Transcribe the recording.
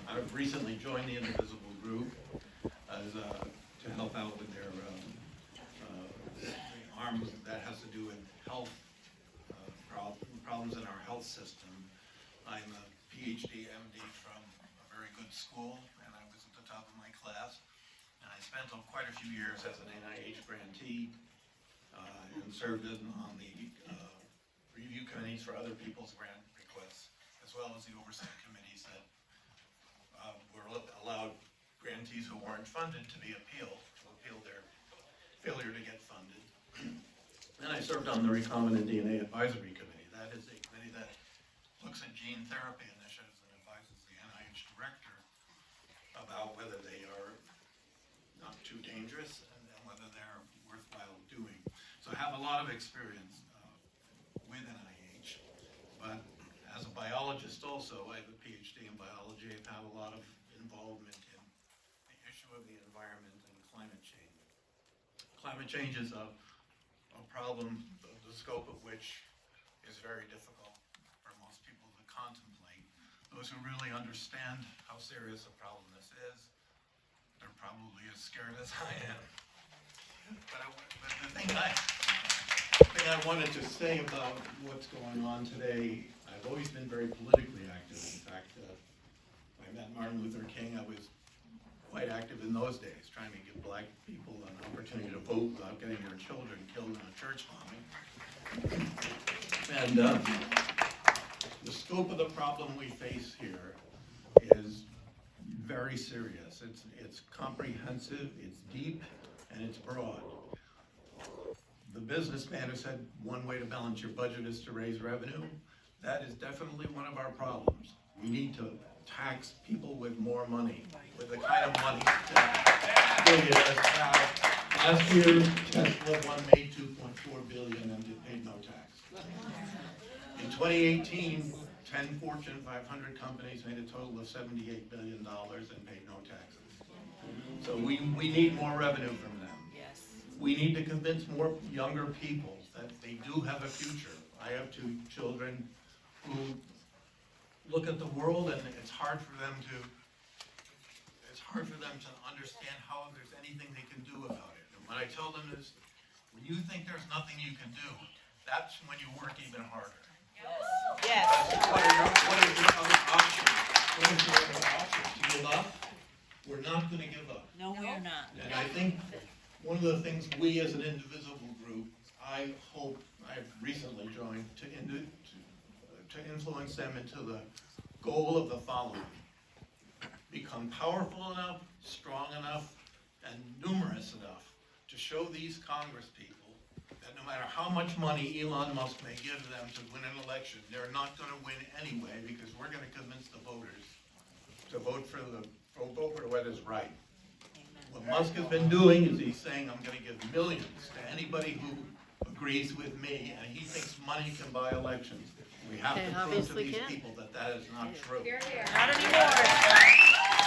I've recently joined the Indivisible group to help out with their arm that has to do with health problems in our health system. I'm a PhD MD from a very good school, and I was at the top of my class. And I spent quite a few years as an NIH grantee and served on the review committees for other people's grant requests, as well as the oversight committees that were allowed grantees who weren't funded to appeal their failure to get funded. Then I served on the Recombinant DNA Advisory Committee. That is a committee that looks at gene therapy initiatives and advises the NIH director about whether they are not too dangerous and whether they're worthwhile doing. So I have a lot of experience with NIH, but as a biologist also, I have a PhD in biology. I've had a lot of involvement in the issue of the environment and climate change. Climate change is a problem, the scope of which is very difficult for most people to contemplate. Those who really understand how serious a problem this is, they're probably as scared as I am. But the thing I wanted to say about what's going on today, I've always been very politically active. In fact, when I met Martin Luther King, I was quite active in those days, trying to give black people an opportunity to vote without getting their children killed in a church bombing. And the scope of the problem we face here is very serious. It's comprehensive, it's deep, and it's broad. The businessman who said one way to balance your budget is to raise revenue, that is definitely one of our problems. We need to tax people with more money, with the kind of money that billionaires have. Last year, Tesla made $2.4 billion and paid no tax. In 2018, 10 Fortune 500 companies made a total of $78 billion and paid no taxes. So we need more revenue from them. Yes. We need to convince more younger people that they do have a future. I have two children who look at the world, and it's hard for them to understand how there's anything they can do about it. And what I tell them is, when you think there's nothing you can do, that's when you work even harder. Yes. What are your other options? What is your other options? To give up? We're not going to give up. No, we are not. And I think one of the things we as an Indivisible group, I hope I've recently joined to influence them into the goal of the following: become powerful enough, strong enough, and numerous enough to show these Congress people that no matter how much money Elon Musk may give them to win an election, they're not going to win anyway, because we're going to convince the voters to vote for what is right. What Musk has been doing is he's saying, I'm going to give millions to anybody who agrees with me, and he thinks money can buy elections. We have to prove to these people that that is not true. Not anymore.